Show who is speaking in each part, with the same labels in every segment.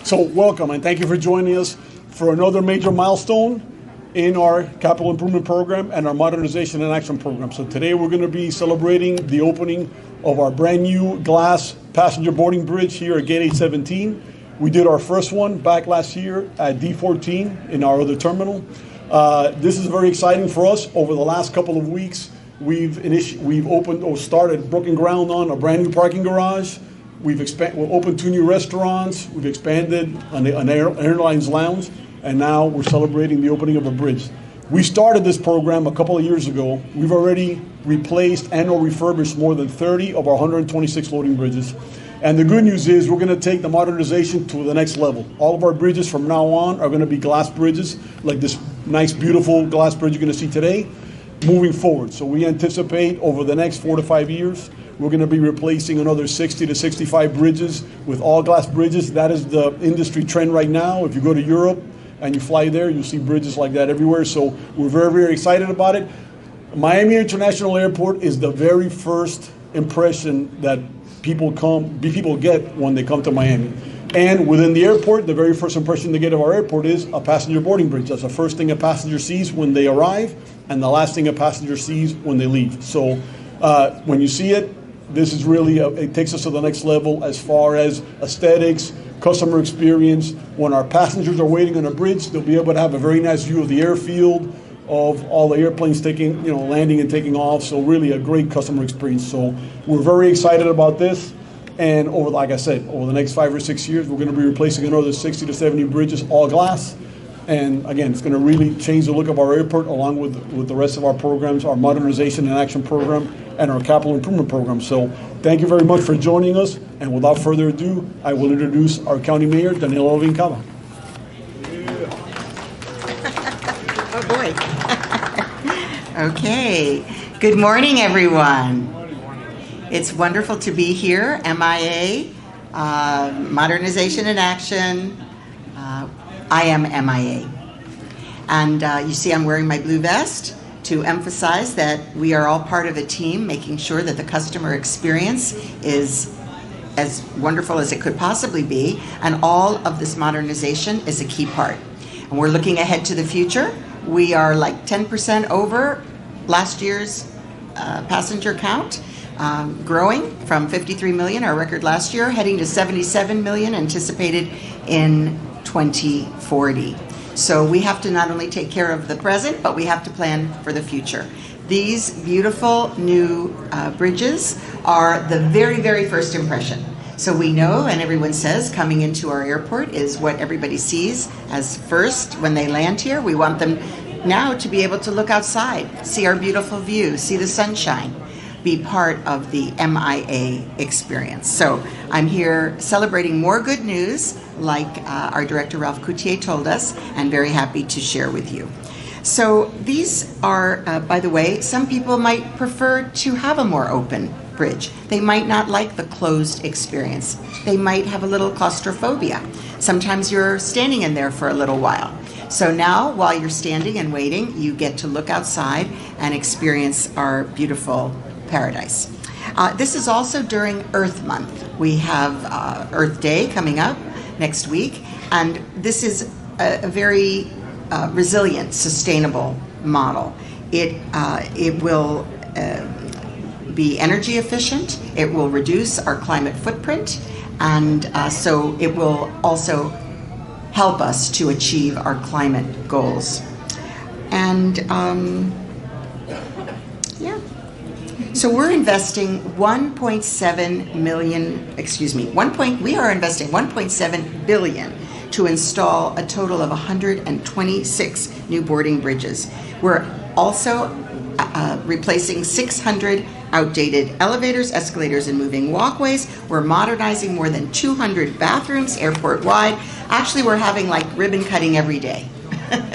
Speaker 1: So welcome and thank you for joining us for another major milestone in our capital improvement program and our modernization and action program. So today we're going to be celebrating the opening of our brand new glass passenger boarding bridge here at Gate 817. We did our first one back last year at D14 in our other terminal. This is very exciting for us. Over the last couple of weeks, we've opened or started broken ground on a brand new parking garage. We've opened 2 new restaurants. We've expanded an airlines lounge, and now we're celebrating the opening of a bridge. We started this program a couple of years ago. We've already replaced and or refurbished more than 30 of our 126 loading bridges. And the good news is we're going to take the modernization to the next level. All of our bridges from now on are going to be glass bridges, like this nice, beautiful glass bridge you're going to see today, moving forward. So we anticipate over the next 4 to 5 years, we're going to be replacing another 60 to 65 bridges with all glass bridges. That is the industry trend right now. If you go to Europe and you fly there, you'll see bridges like that everywhere. So we're very, very excited about it. Miami International Airport is the very first impression that people get when they come to Miami. And within the airport, the very first impression they get of our airport is a passenger boarding bridge. That's the first thing a passenger sees when they arrive and the last thing a passenger sees when they leave. So when you see it, this is really, it takes us to the next level as far as aesthetics, customer experience. When our passengers are waiting on a bridge, they'll be able to have a very nice view of the airfield, of all the airplanes landing and taking off. So really a great customer experience. So we're very excited about this. And like I said, over the next 5 or 6 years, we're going to be replacing another 60 to 70 bridges, all glass. And again, it's going to really change the look of our airport along with the rest of our programs, our modernization and action program, and our capital improvement program. So thank you very much for joining us. And without further ado, I will introduce our County Mayor, Daniella Levine Cava.
Speaker 2: Oh boy. Okay. Good morning, everyone. It's wonderful to be here. MIA, Modernization and Action. I am MIA. And you see I'm wearing my blue vest to emphasize that we are all part of a team making sure that the customer experience is as wonderful as it could possibly be, and all of this modernization is a key part. And we're looking ahead to the future. We are like 10% over last year's passenger count, growing from 53 million, our record last year, heading to 77 million anticipated in 2040. So we have to not only take care of the present, but we have to plan for the future. These beautiful new bridges are the very, very first impression. So we know, and everyone says, coming into our airport is what everybody sees as first when they land here. We want them now to be able to look outside, see our beautiful view, see the sunshine, be part of the MIA experience. So I'm here celebrating more good news, like our director Ralph Coutier told us, and very happy to share with you. So these are, by the way, some people might prefer to have a more open bridge. They might not like the closed experience. They might have a little claustrophobia. Sometimes you're standing in there for a little while. So now, while you're standing and waiting, you get to look outside and experience our beautiful paradise. This is also during Earth Month. We have Earth Day coming up next week, and this is a very resilient, sustainable model. It will be energy efficient, it will reduce our climate footprint, and so it will also help us to achieve our climate goals. And yeah. So we're investing we are investing 1.7 billion to install a total of 126 new boarding bridges. We're also replacing 600 outdated elevators, escalators, and moving walkways. We're modernizing more than 200 bathrooms airport-wide. Actually, we're having like ribbon cutting every day.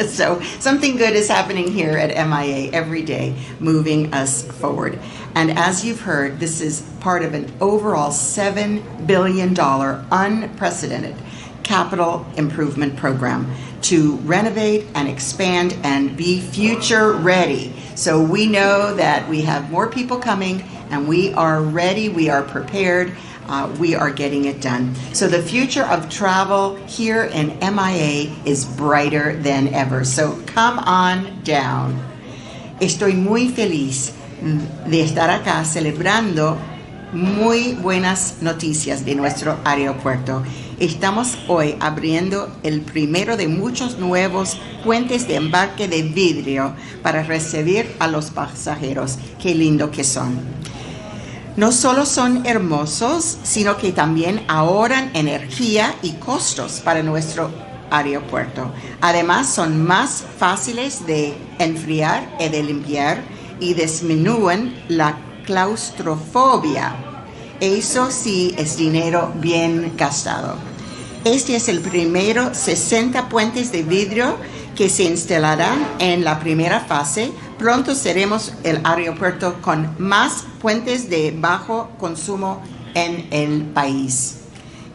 Speaker 2: So something good is happening here at MIA every day, moving us forward. And as you've heard, this is part of an overall $7 billion unprecedented capital improvement program to renovate and expand and be future ready. So we know that we have more people coming and we are ready, we are prepared we are getting it done. So the future of travel here in MIA is brighter than ever. So come on down. Estoy muy feliz de estar acá celebrando muy buenas noticias de nuestro aeropuerto. Estamos hoy abriendo el primero de muchos nuevos puentes de embarque de vidrio para recibir a los pasajeros. Qué lindo que son. No solo son hermosos, sino que también ahorran energía y costos para nuestro aeropuerto. Además, son más fáciles de enfriar y de limpiar y disminuyen la claustrofobia. Eso sí es dinero bien gastado. Este es el primero 60 puentes de vidrio que se instalarán en la primera fase. Pronto seremos el aeropuerto con más puentes de bajo consumo en el país.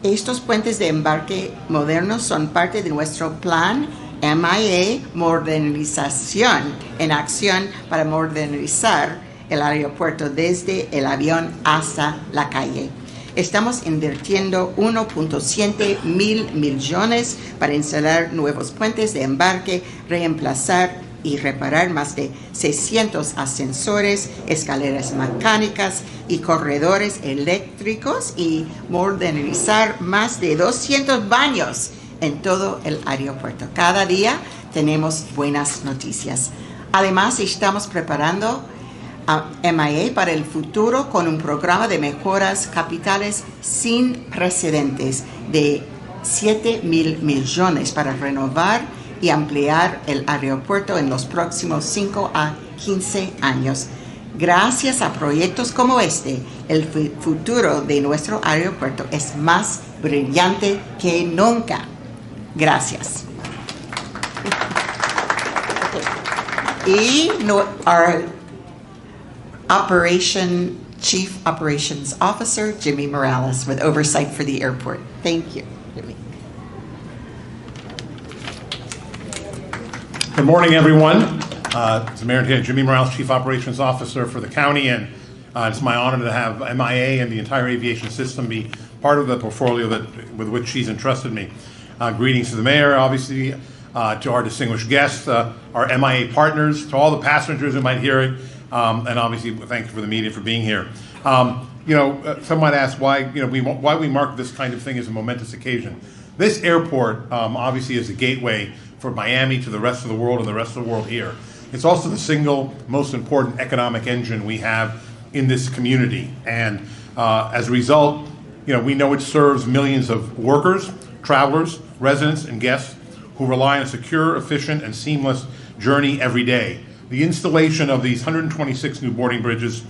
Speaker 2: Estos puentes de embarque modernos son parte de nuestro plan MIA Modernización en acción para modernizar el aeropuerto desde el avión hasta la calle. Estamos invirtiendo 1.7 mil millones para instalar nuevos puentes de embarque, reemplazar y reparar más de 600 ascensores, escaleras mecánicas y corredores eléctricos y modernizar más de 200 baños en todo el aeropuerto. Cada día tenemos buenas noticias. Además, estamos preparando a MIA para el futuro con un programa de mejoras capitales sin precedentes de 7 mil millones para renovar y ampliar el aeropuerto en los próximos 5 a 15 años. Gracias a proyectos como este, el futuro de nuestro aeropuerto es más brillante que nunca. Gracias. Y our Chief Operations Officer, Jimmy Morales, with oversight for the airport. Thank you, Jimmy.
Speaker 3: Good morning, everyone. It's Mayor Daniella, Jimmy Morales, Chief Operations Officer for the county, and it's my honor to have MIA and the entire aviation system be part of the portfolio with which she's entrusted me. Greetings to the mayor, obviously, to our distinguished guests, our MIA partners, to all the passengers who might hear it, and obviously thank you for the media for being here. Some might ask why we mark this kind of thing as a momentous occasion. This airport obviously is a gateway for Miami to the rest of the world and the rest of the world here. It's also the single most important economic engine we have in this community, and as a result, we know it serves millions of workers, travelers, residents, and guests who rely on a secure, efficient, and seamless journey every day. The installation of these 126 new boarding bridges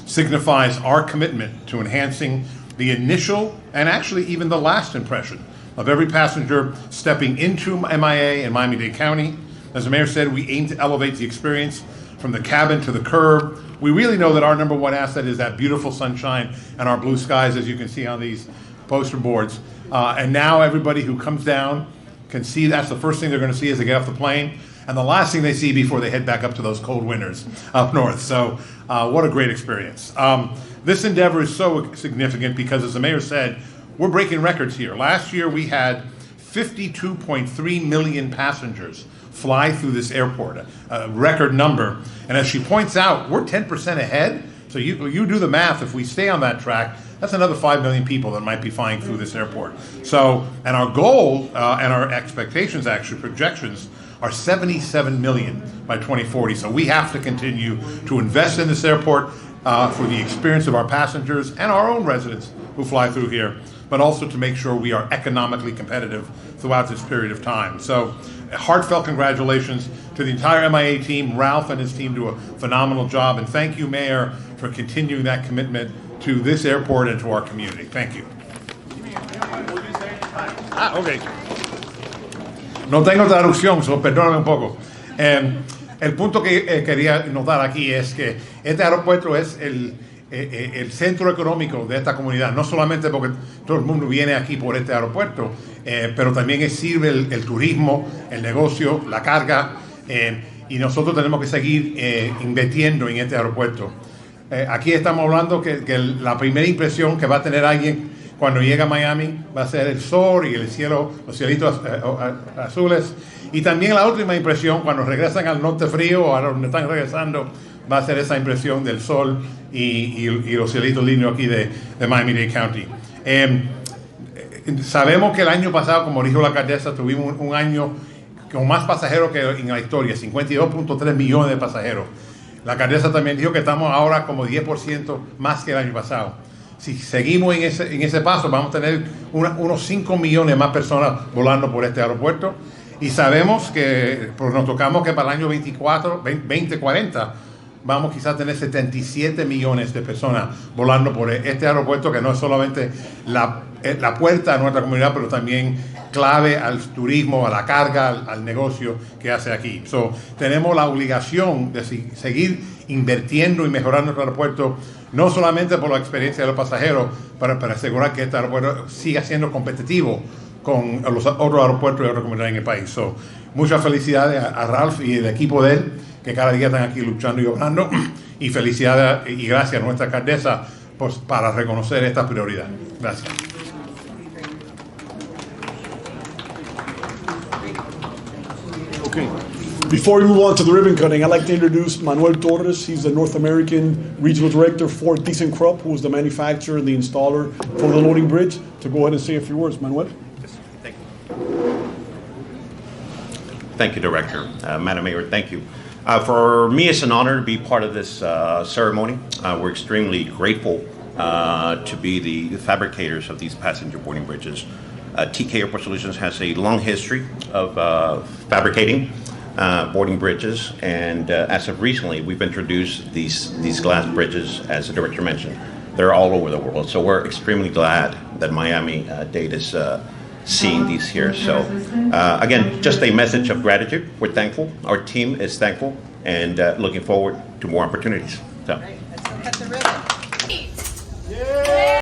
Speaker 3: signifies our commitment to enhancing the initial and actually even the last impression of every passenger stepping into MIA and Miami-Dade County. As the mayor said, we aim to elevate the experience from the cabin to the curb. We really know that our number one asset is that beautiful sunshine and our blue skies, as you can see on these poster boards. And now everybody who comes down can see that's the first thing they're going to see as they get off the plane, and the last thing they see before they head back up to those cold winters up north. So what a great experience. This endeavor is so significant because, as the mayor said, we're breaking records here. Last year we had 52.3 million passengers fly through this airport, a record number. And as she points out, we're 10% ahead. So you do the math. If we stay on that track, that's another 5 million people that might be flying through this airport. So, and our goal and our expectations, actually, projections, are 77 million by 2040. So we have to continue to invest in this airport for the experience of our passengers and our own residents who fly through here, but also to make sure we are economically competitive throughout this period of time. So heartfelt congratulations to the entire MIA team. Ralph and his team do a phenomenal job, and thank you, Mayor, for continuing that commitment to this airport and to our community. Thank you. Okay. No tengo traducción, so perdóname un poco. El punto que quería notar aquí es que este aeropuerto es el centro económico de esta comunidad, no solamente porque todo el mundo viene aquí por este aeropuerto, pero también sirve el turismo, el negocio, la carga, y nosotros tenemos que seguir invirtiendo en este aeropuerto. Aquí estamos hablando que la primera impresión que va a tener alguien Cuando llega a Miami va a ser el sol y el cielo, los cielitos azules. Y también la última impresión, cuando regresan al norte frío o a donde están regresando, va a ser esa impresión del sol y los cielitos lindos aquí de Miami-Dade County. Sabemos que el año pasado, como dijo la alcaldesa, tuvimos un año con más pasajeros que en la historia, 52.3 millones de pasajeros. La alcaldesa también dijo que estamos ahora como 10% más que el año pasado. Si seguimos en ese paso, vamos a tener unos 5 millones más personas volando por este aeropuerto. Y sabemos que, pues nos tocamos que para el año 2040, vamos quizás a tener 77 millones de personas volando por este aeropuerto, que no es solamente la puerta a nuestra comunidad, pero también clave al turismo, a la carga, al negocio que hace aquí. Tenemos la obligación de seguir invirtiendo y mejorando nuestro aeropuerto, no solamente por la experiencia de los pasajeros, para asegurar que este aeropuerto siga siendo competitivo con los otros aeropuertos y otras comunidades en el país. Muchas felicidades a Ralph y el equipo de él, que cada día están aquí luchando y obrando, y felicidades y gracias a nuestra alcaldesa para reconocer esta prioridad. Gracias.
Speaker 1: Okay. Before we move on to the ribbon cutting, I'd like to introduce Manuel Torres. He's the North American Regional Director for ThyssenKrupp, who is the manufacturer and the installer for the loading bridge, to go ahead and say a few words. Manuel?
Speaker 4: Yes, thank you. Thank you, Director. Madam Mayor, thank you. For me, it's an honor to be part of this ceremony. We're extremely grateful to be the fabricators of these passenger boarding bridges. TK Airport Solutions has a long history of fabricating boarding bridges, and as of recently, we've introduced these glass bridges, as the Director mentioned. They're all over the world, so we're extremely glad that Miami-Dade is seeing these here. So again, just a message of gratitude. We're thankful. Our team is thankful, and looking forward to more opportunities. So.
Speaker 2: All right, let's look at the ribbon.